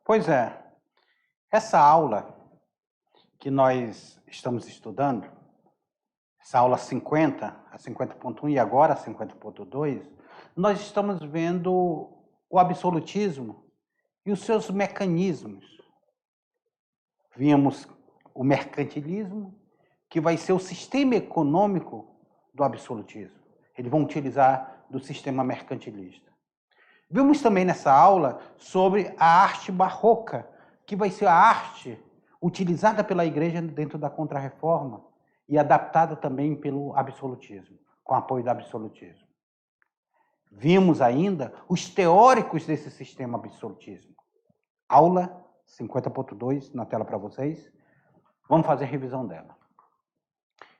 Pois é, essa aula que nós estamos estudando, essa aula 50, a 50.1 e agora a 50.2, nós estamos vendo o absolutismo e os seus mecanismos. Vimos o mercantilismo, que vai ser o sistema econômico do absolutismo. Eles vão utilizar do sistema mercantilista. Vimos também nessa aula sobre a arte barroca, que vai ser a arte utilizada pela igreja dentro da Contra-Reforma e adaptada também pelo absolutismo, com apoio do absolutismo. Vimos ainda os teóricos desse sistema absolutismo. Aula 50.2 na tela para vocês. Vamos fazer a revisão dela.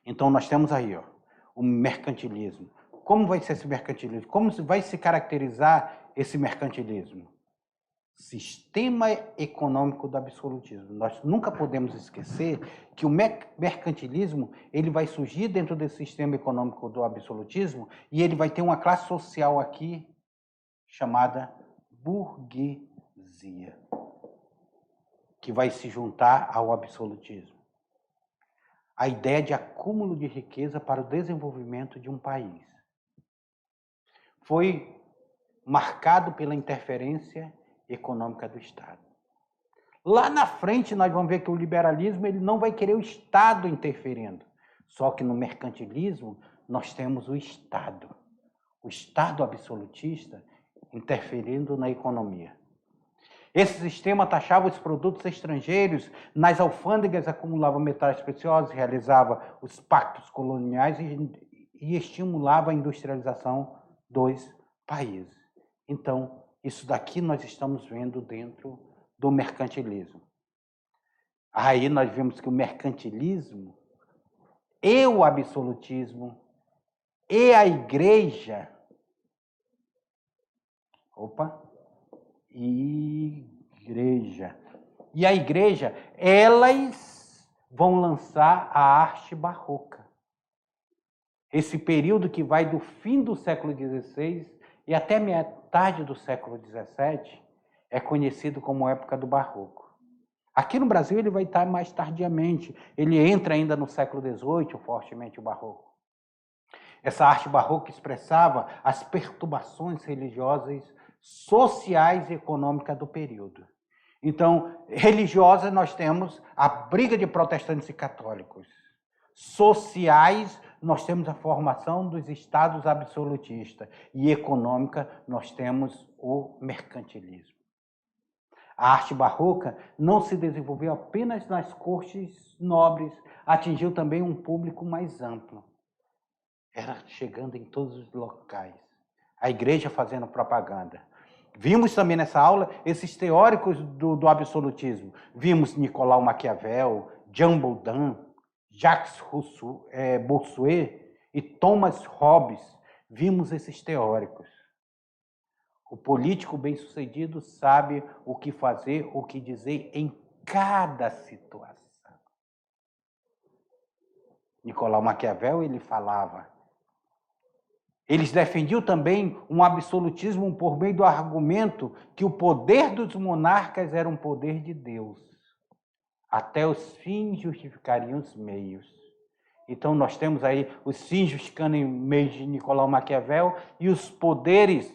Então, nós temos aí o mercantilismo. Como vai ser esse mercantilismo? Como vai se caracterizar esse mercantilismo? Sistema econômico do absolutismo. Nós nunca podemos esquecer que o mercantilismo ele vai surgir dentro desse sistema econômico do absolutismo e ele vai ter uma classe social aqui chamada burguesia, que vai se juntar ao absolutismo. A ideia de acúmulo de riqueza para o desenvolvimento de um país. Foi marcado pela interferência econômica do Estado. Lá na frente nós vamos ver que o liberalismo ele não vai querer o Estado interferindo. Só que no mercantilismo nós temos o Estado absolutista interferindo na economia. Esse sistema taxava os produtos estrangeiros, nas alfândegas acumulava metais preciosos, realizava os pactos coloniais e estimulava a industrialização dos países. Então, isso daqui nós estamos vendo dentro do mercantilismo. Aí nós vemos que o mercantilismo e o absolutismo e a igreja... E a igreja, elas vão lançar a arte barroca. Esse período que vai do fim do século XVI e até metade do século XVII é conhecido como época do barroco. Aqui no Brasil ele vai estar mais tardiamente. Ele entra ainda no século XVIII, fortemente o barroco. Essa arte barroca expressava as perturbações religiosas, sociais e econômicas do período. Então, religiosa nós temos a briga de protestantes e católicos. Sociais, nós temos a formação dos estados absolutistas. E econômica, nós temos o mercantilismo. A arte barroca não se desenvolveu apenas nas cortes nobres, atingiu também um público mais amplo. Era chegando em todos os locais. A igreja fazendo propaganda. Vimos também nessa aula esses teóricos do absolutismo. Vimos Nicolau Maquiavel, Jean Baudin, Jacques Bossuet e Thomas Hobbes. Vimos esses teóricos. O político bem-sucedido sabe o que fazer, o que dizer em cada situação. Nicolau Maquiavel, ele falava. Eles defendiam também um absolutismo por meio do argumento que o poder dos monarcas era um poder de Deus. Até os fins justificariam os meios. Então nós temos aí os fins justificando em meios de Nicolau Maquiavel e os poderes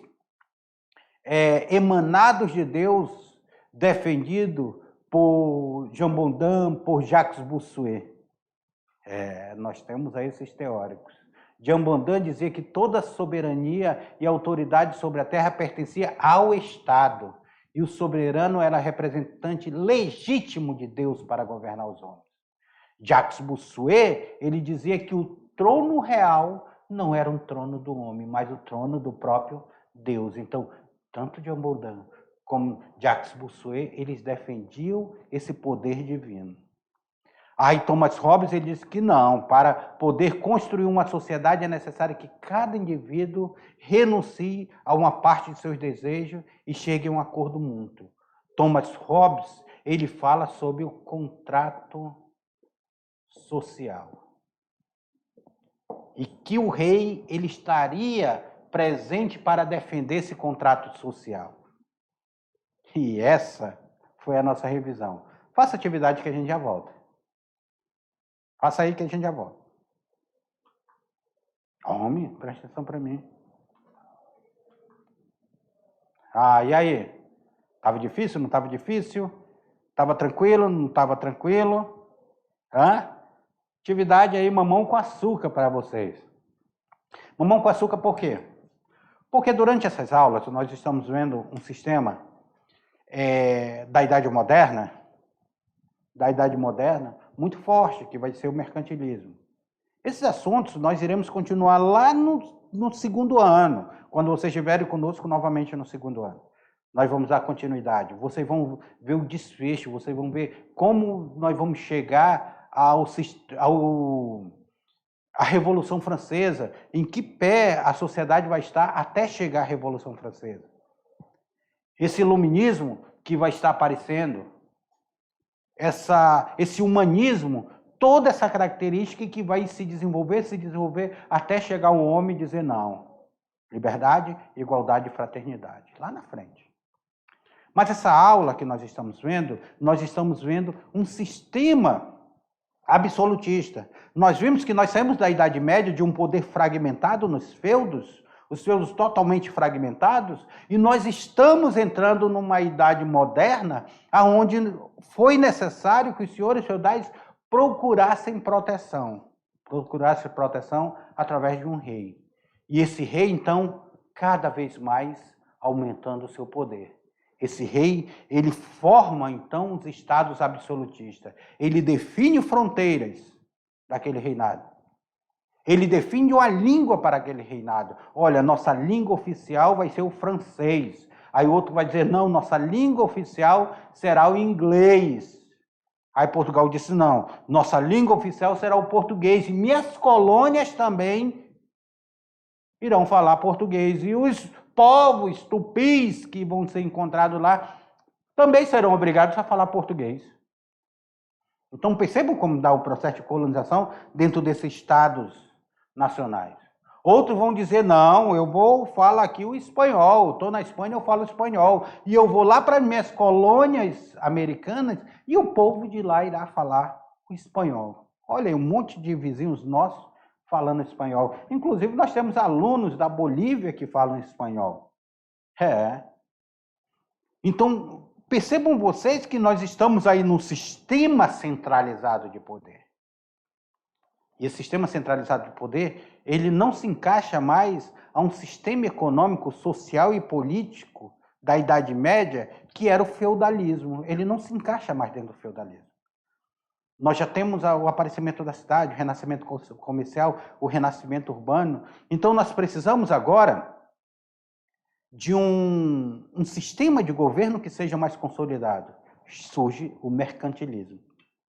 emanados de Deus defendido por Jean Baudin, por Jacques Bossuet. Nós temos aí esses teóricos. Jean Baudin dizia que toda a soberania e autoridade sobre a terra pertencia ao Estado, e o soberano era representante legítimo de Deus para governar os homens. Jacques Bossuet, ele dizia que o trono real não era um trono do homem, mas o trono do próprio Deus. Então, tanto Jean Baudin como Jacques Bossuet, eles defendiam esse poder divino. Aí Thomas Hobbes ele disse que não, para poder construir uma sociedade é necessário que cada indivíduo renuncie a uma parte de seus desejos e chegue a um acordo mútuo. Thomas Hobbes ele fala sobre o contrato social. E que o rei ele estaria presente para defender esse contrato social. E essa foi a nossa revisão. Faça atividade que a gente já volta. Faça aí que a gente já volta. Homem, presta atenção para mim. Ah, e aí? Tava difícil? Não tava difícil? Tava tranquilo? Não tava tranquilo? Hã? Atividade aí, mamão com açúcar para vocês. Mamão com açúcar por quê? Porque durante essas aulas nós estamos vendo um sistema da Idade Moderna, muito forte, que vai ser o mercantilismo. Esses assuntos nós iremos continuar lá no segundo ano, quando vocês estiverem conosco novamente no segundo ano. Nós vamos dar continuidade, vocês vão ver o desfecho, vocês vão ver como nós vamos chegar à Revolução Francesa, em que pé a sociedade vai estar até chegar à Revolução Francesa. Esse iluminismo que vai estar aparecendo, esse humanismo, toda essa característica que vai se desenvolver, até chegar um homem e dizer não. Liberdade, igualdade e fraternidade. Lá na frente. Mas essa aula que nós estamos vendo um sistema absolutista. Nós vimos que nós saímos da Idade Média de um poder fragmentado nos feudos, os feudos totalmente fragmentados, e nós estamos entrando numa idade moderna, onde foi necessário que os senhores feudais procurassem proteção através de um rei. E esse rei, então, cada vez mais aumentando o seu poder. Esse rei, ele forma, então, os estados absolutistas. Ele define fronteiras daquele reinado. Ele define uma língua para aquele reinado. Olha, nossa língua oficial vai ser o francês. Aí o outro vai dizer, não, nossa língua oficial será o inglês. Aí Portugal disse, não, nossa língua oficial será o português. E minhas colônias também irão falar português. E os povos tupis que vão ser encontrados lá também serão obrigados a falar português. Então percebam como dá o processo de colonização dentro desses estados nacionais. Outros vão dizer, não, eu vou falar aqui o espanhol, estou na Espanha, eu falo espanhol, e eu vou lá para as minhas colônias americanas e o povo de lá irá falar o espanhol. Olha aí, um monte de vizinhos nossos falando espanhol. Inclusive, nós temos alunos da Bolívia que falam espanhol. Então, percebam vocês que nós estamos aí num sistema centralizado de poder. E esse sistema centralizado de poder, ele não se encaixa mais a um sistema econômico, social e político da Idade Média, que era o feudalismo. Ele não se encaixa mais dentro do feudalismo. Nós já temos o aparecimento da cidade, o renascimento comercial, o renascimento urbano. Então, nós precisamos agora de um sistema de governo que seja mais consolidado. Surge o mercantilismo.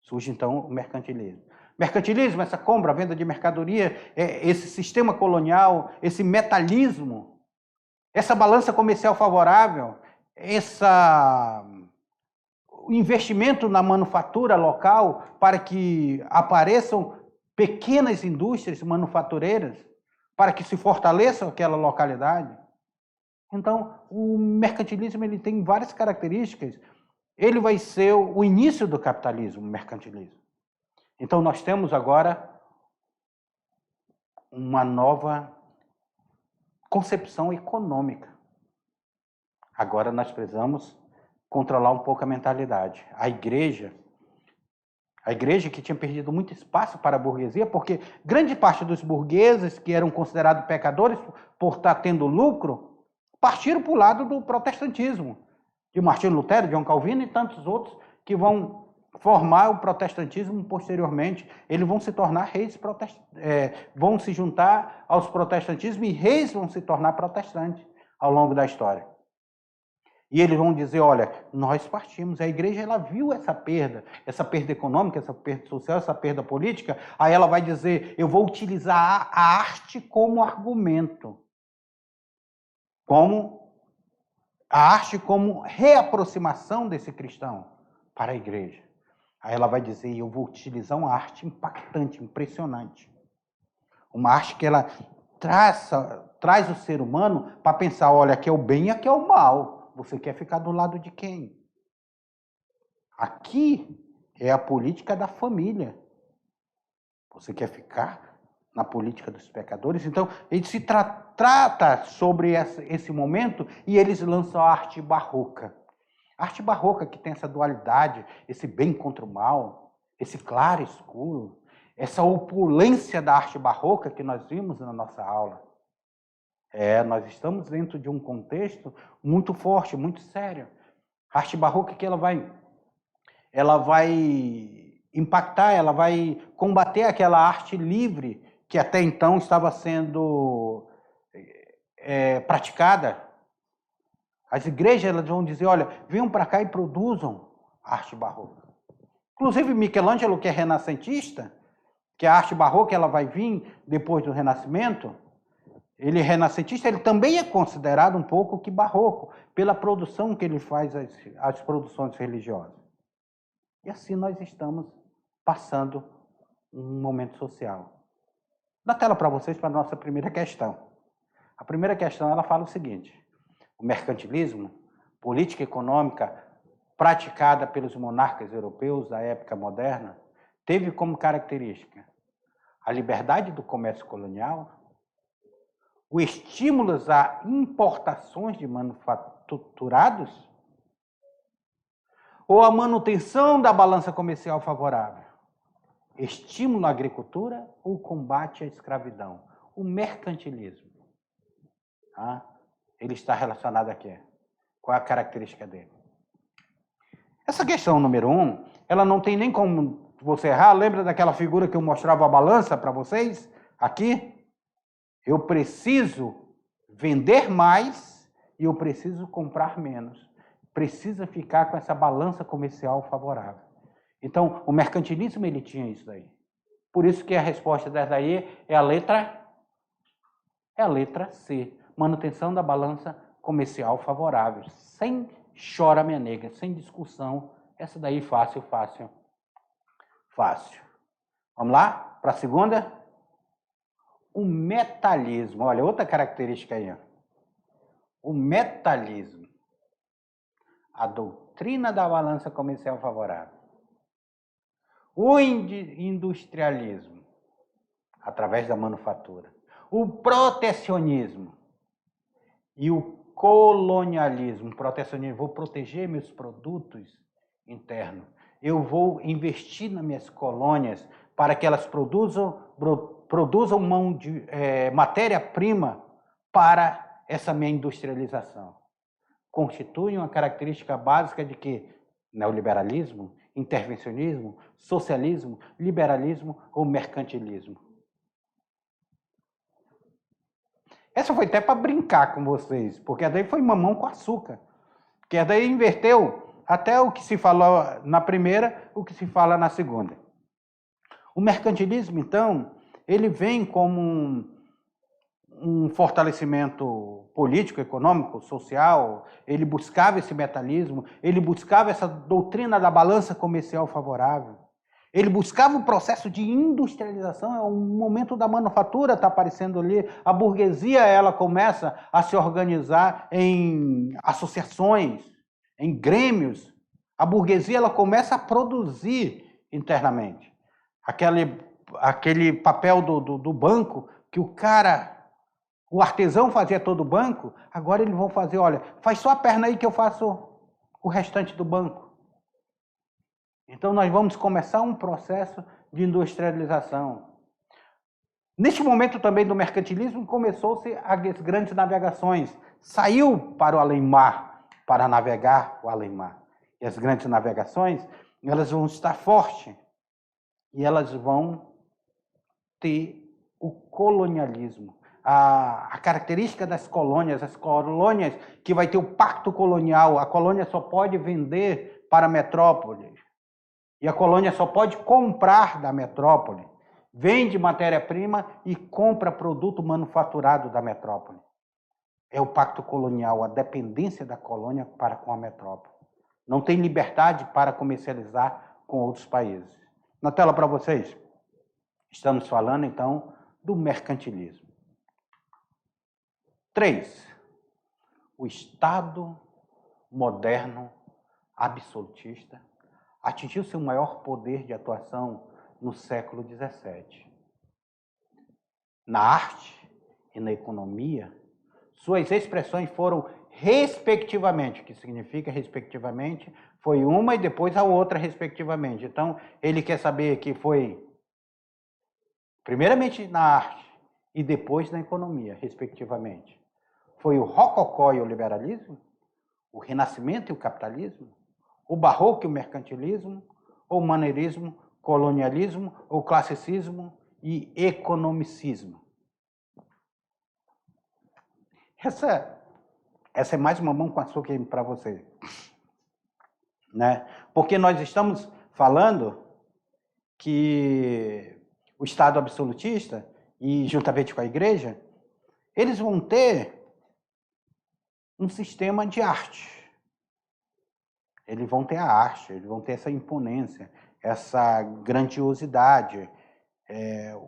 Surge, então, o mercantilismo. Mercantilismo, essa compra, venda de mercadoria, esse sistema colonial, esse metalismo, essa balança comercial favorável, o investimento na manufatura local para que apareçam pequenas indústrias manufatureiras, para que se fortaleça aquela localidade. Então, o mercantilismo ele tem várias características. Ele vai ser o início do capitalismo, o mercantilismo. Então, nós temos agora uma nova concepção econômica. Agora nós precisamos controlar um pouco a mentalidade. A igreja que tinha perdido muito espaço para a burguesia, porque grande parte dos burgueses que eram considerados pecadores por estar tendo lucro, partiram para o lado do protestantismo, de Martinho Lutero, João Calvino e tantos outros que vão formar o protestantismo posteriormente. Eles vão se tornar reis vão se juntar aos protestantismos e reis vão se tornar protestantes ao longo da história. E eles vão dizer, olha, nós partimos. A igreja ela viu essa perda econômica, essa perda social, essa perda política. Aí ela vai dizer, eu vou utilizar a arte como argumento. A arte como reaproximação desse cristão para a igreja. Aí ela vai dizer, eu vou utilizar uma arte impactante, impressionante. Uma arte que ela traz o ser humano para pensar, olha, aqui é o bem e aqui é o mal. Você quer ficar do lado de quem? Aqui é a política da família. Você quer ficar na política dos pecadores? Então, ele se trata sobre esse momento e eles lançam a arte barroca. A arte barroca que tem essa dualidade, esse bem contra o mal, esse claro e escuro, essa opulência da arte barroca que nós vimos na nossa aula. Nós estamos dentro de um contexto muito forte, muito sério. A arte barroca que ela vai impactar, ela vai combater aquela arte livre que até então estava sendo praticada. As igrejas elas vão dizer, olha, venham para cá e produzam arte barroca. Inclusive Michelangelo, que é renascentista, que a arte barroca ela vai vir depois do Renascimento, ele é renascentista, ele também é considerado um pouco que barroco, pela produção que ele faz as produções religiosas. E assim nós estamos passando um momento social. Na tela para vocês, para a nossa primeira questão. A primeira questão, ela fala o seguinte: o mercantilismo, política econômica praticada pelos monarcas europeus da época moderna, teve como característica a liberdade do comércio colonial, o estímulo a importações de manufaturados ou a manutenção da balança comercial favorável? Estímulo à agricultura ou combate à escravidão? O mercantilismo. Ele está relacionado aqui. Qual é a característica dele? Essa questão número 1, ela não tem nem como você errar. Lembra daquela figura que eu mostrava a balança para vocês? Aqui. Eu preciso vender mais e eu preciso comprar menos. Precisa ficar com essa balança comercial favorável. Então, o mercantilismo ele tinha isso daí. Por isso que a resposta dessa aí é a letra C. Manutenção da balança comercial favorável. Sem chora minha nega, sem discussão. Essa daí fácil. Vamos lá para a segunda? O metalismo. Olha, outra característica aí. O metalismo. A doutrina da balança comercial favorável. O industrialismo, através da manufatura. O protecionismo e o colonialismo. Protecionismo, vou proteger meus produtos internos. Eu vou investir nas minhas colônias para que elas produzam matéria-prima para essa minha industrialização. Constitui uma característica básica de que neoliberalismo, intervencionismo, socialismo, liberalismo ou mercantilismo. Essa foi até para brincar com vocês, porque daí foi mamão com açúcar. Porque daí inverteu até o que se falou na primeira, o que se fala na segunda. O mercantilismo, então, ele vem como um fortalecimento político, econômico, social. Ele buscava esse metalismo, ele buscava essa doutrina da balança comercial favorável. Ele buscava um processo de industrialização, é um momento da manufatura, está aparecendo ali. A burguesia ela começa a se organizar em associações, em grêmios. A burguesia ela começa a produzir internamente. Aquele papel do banco, que o artesão fazia todo o banco, agora eles vão fazer, olha, faz só a perna aí que eu faço o restante do banco. Então nós vamos começar um processo de industrialização. Neste momento também do mercantilismo, começou-se as grandes navegações. Saiu para o além-mar, para navegar o além-mar. E as grandes navegações, elas vão estar fortes. E elas vão ter o colonialismo. A característica das colônias, as colônias que vai ter o pacto colonial, a colônia só pode vender para a metrópole. E a colônia só pode comprar da metrópole. Vende matéria-prima e compra produto manufaturado da metrópole. É o pacto colonial, a dependência da colônia para com a metrópole. Não tem liberdade para comercializar com outros países. Na tela para vocês. Estamos falando, então, do mercantilismo. 3. O Estado moderno absolutista atingiu seu maior poder de atuação no século XVII. Na arte e na economia, suas expressões foram respectivamente, o que significa respectivamente, foi uma e depois a outra respectivamente. Então, ele quer saber que foi primeiramente na arte e depois na economia, respectivamente. Foi o rococó e o liberalismo, o renascimento e o capitalismo, o barroco e o mercantilismo, o maneirismo, colonialismo, o classicismo e economicismo. Essa é mais uma mão com açúcar para você, né? Porque nós estamos falando que o Estado absolutista, e juntamente com a igreja, eles vão ter um sistema de arte. Eles vão ter a arte, eles vão ter essa imponência, essa grandiosidade.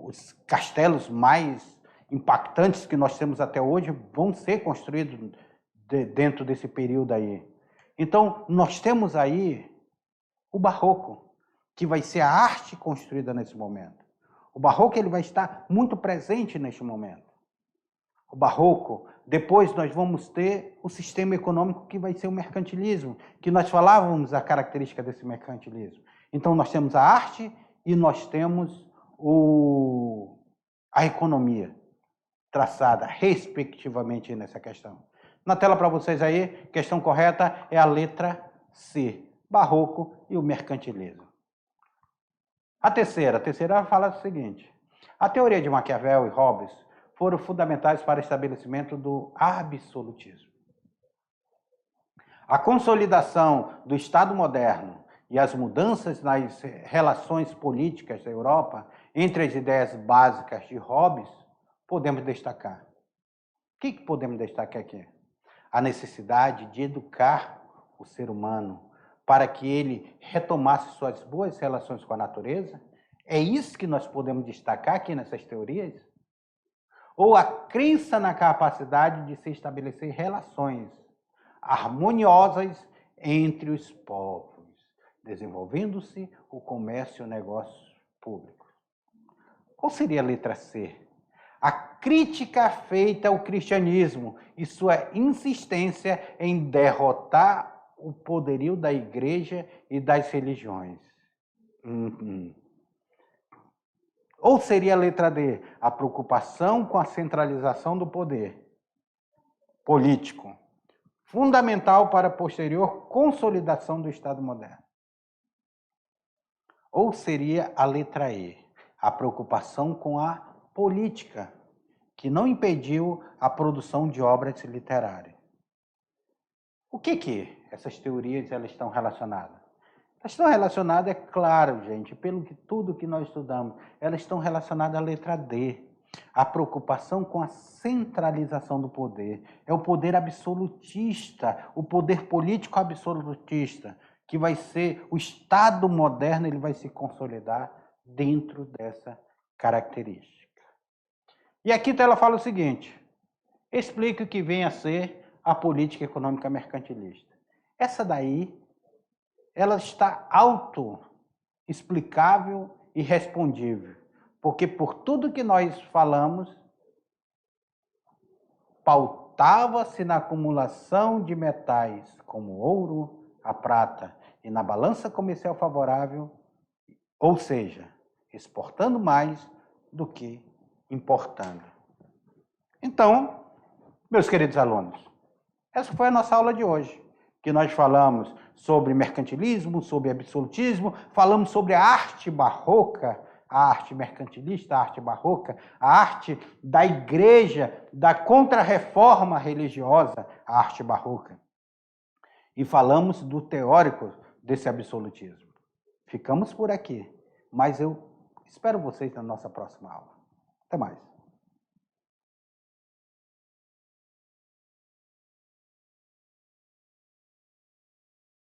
Os castelos mais impactantes que nós temos até hoje vão ser construídos dentro desse período aí. Então, nós temos aí o barroco, que vai ser a arte construída nesse momento. O barroco ele vai estar muito presente neste momento. O barroco, depois nós vamos ter o sistema econômico que vai ser o mercantilismo, que nós falávamos a característica desse mercantilismo. Então nós temos a arte e nós temos a economia traçada respectivamente nessa questão. Na tela para vocês aí, questão correta é a letra C, barroco e o mercantilismo. A terceira fala o seguinte: a teoria de Maquiavel e Hobbes foram fundamentais para o estabelecimento do absolutismo. A consolidação do Estado moderno e as mudanças nas relações políticas da Europa, entre as ideias básicas de Hobbes, podemos destacar. O que podemos destacar aqui? A necessidade de educar o ser humano para que ele retomasse suas boas relações com a natureza. É isso que nós podemos destacar aqui nessas teorias? Ou a crença na capacidade de se estabelecer relações harmoniosas entre os povos, desenvolvendo-se o comércio e o negócio público. Qual seria a letra C? A crítica feita ao cristianismo e sua insistência em derrotar o poderio da igreja e das religiões. Ou seria a letra D? A preocupação com a centralização do poder político, fundamental para a posterior consolidação do Estado moderno. Ou seria a letra E? A preocupação com a política, que não impediu a produção de obras literárias. O que essas teorias elas estão relacionadas? Elas estão relacionadas, é claro, gente, pelo que tudo que nós estudamos, elas estão relacionadas à letra D. A preocupação com a centralização do poder. É o poder absolutista, o poder político absolutista, que vai ser o Estado moderno, ele vai se consolidar dentro dessa característica. E aqui ela fala o seguinte: explica o que vem a ser a política econômica mercantilista. Essa daí, ela está auto-explicável e respondível, porque por tudo que nós falamos, pautava-se na acumulação de metais como o ouro, a prata, e na balança comercial favorável, ou seja, exportando mais do que importando. Então, meus queridos alunos, essa foi a nossa aula de hoje, que nós falamos sobre mercantilismo, sobre absolutismo, falamos sobre a arte barroca, a arte mercantilista, a arte barroca, a arte da igreja, da contra-reforma religiosa, a arte barroca. E falamos do teórico desse absolutismo. Ficamos por aqui, mas eu espero vocês na nossa próxima aula. Até mais.